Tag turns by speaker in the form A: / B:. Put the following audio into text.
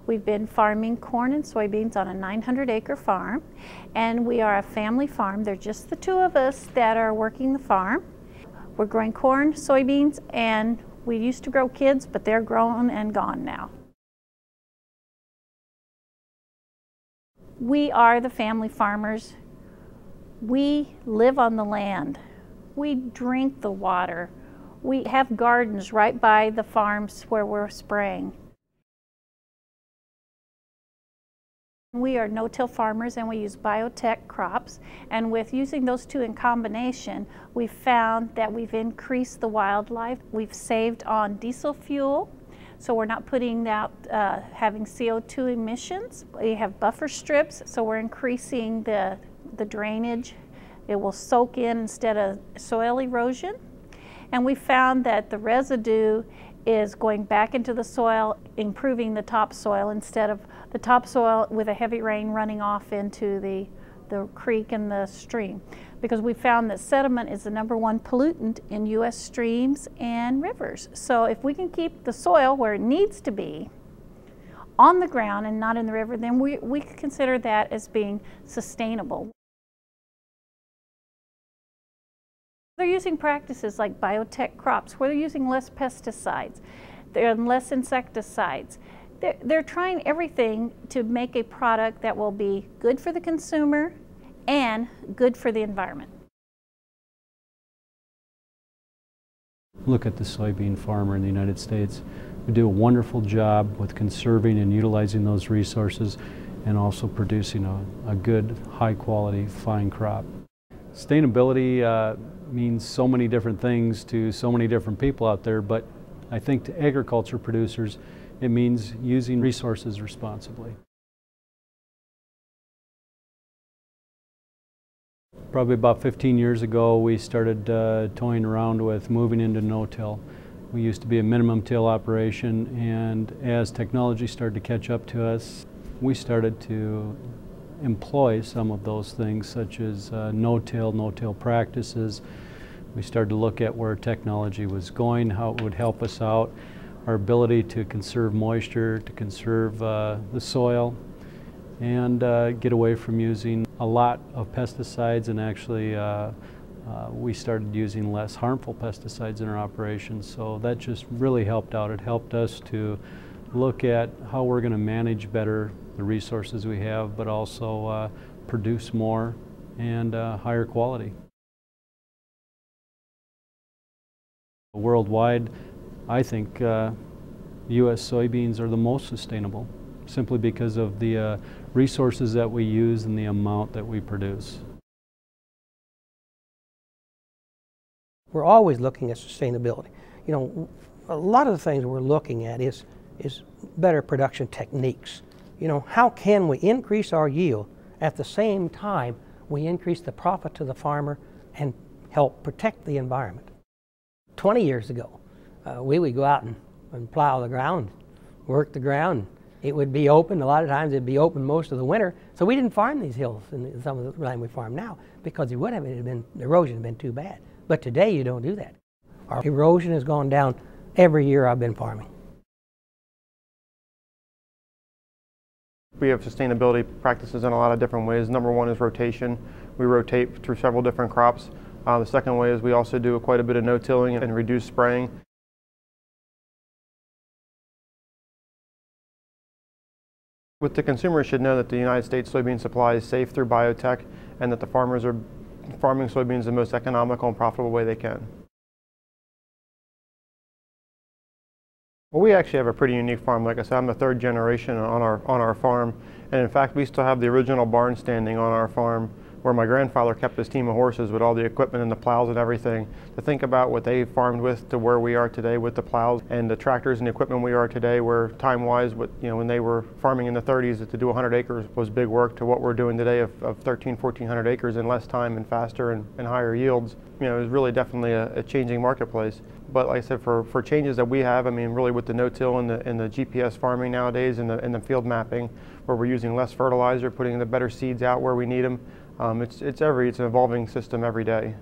A: We've been farming corn and soybeans on a 900-acre farm, and we are a family farm. There's just the two of us that are working the farm. We're growing corn, soybeans, and we used to grow kids, but they're grown and gone now. We are the family farmers. We live on the land. We drink the water. We have gardens right by the farms where we're spraying. We are no-till farmers, and we use biotech crops, and with using those two in combination, we've found that we've increased the wildlife. We've saved on diesel fuel, so we're not putting out having CO2 emissions. We have buffer strips, so we're increasing the drainage. It will soak in instead of soil erosion. And we found that the residue is going back into the soil, improving the topsoil instead of the topsoil with a heavy rain running off into the creek and the stream. Because we found that sediment is the #1 pollutant in U.S. streams and rivers. So if we can keep the soil where it needs to be, on the ground and not in the river, then we consider that as being sustainable. They're using practices like biotech crops, where they're using less pesticides, and less insecticides. They're trying everything to make a product that will be good for the consumer and good for the environment.
B: Look at the soybean farmer in the United States. We do a wonderful job with conserving and utilizing those resources, and also producing a good, high-quality, fine crop. Sustainability means so many different things to so many different people out there, but I think to agriculture producers, it means using resources responsibly. Probably about 15 years ago, we started toying around with moving into no-till. We used to be a minimum till operation, and as technology started to catch up to us, we started to employ some of those things, such as no-till practices. We started to look at where technology was going, how it would help us out, our ability to conserve moisture, to conserve the soil, and get away from using a lot of pesticides, and actually we started using less harmful pesticides in our operations. So that just really helped out. It helped us to look at how we're going to manage better the resources we have, but also produce more and higher quality. Worldwide, I think U.S. soybeans are the most sustainable, simply because of the resources that we use and the amount that we produce.
C: We're always looking at sustainability. You know, a lot of the things we're looking at is better production techniques. You know, how can we increase our yield at the same time we increase the profit to the farmer and help protect the environment? 20 years ago, we would go out and plow the ground, work the ground. It would be open. A lot of times it'd be open most of the winter. So we didn't farm these hills in some of the land we farm now, because the erosion had been too bad. But today you don't do that. Our erosion has gone down every year I've been farming.
D: We have sustainability practices in a lot of different ways. #1 is rotation. We rotate through several different crops. The second way is we also do quite a bit of no-tilling and reduced spraying. What the consumers should know that the United States soybean supply is safe through biotech, and that the farmers are farming soybeans the most economical and profitable way they can. Well, we actually have a pretty unique farm. Like I said, I'm the 3rd generation on our farm, and in fact we still have the original barn standing on our farm, where my grandfather kept his team of horses with all the equipment and the plows and everything. To think about what they farmed with to where we are today with the plows and the tractors and the equipment we are today, where time-wise, when they were farming in the 30s, to do 100 acres was big work, to what we're doing today of 1,400 acres in less time and faster and higher yields. It was really definitely a changing marketplace. But like I said, for changes that we have, I mean, really with the no-till and the GPS farming nowadays, and the field mapping, where we're using less fertilizer, putting the better seeds out where we need them, it's an evolving system every day.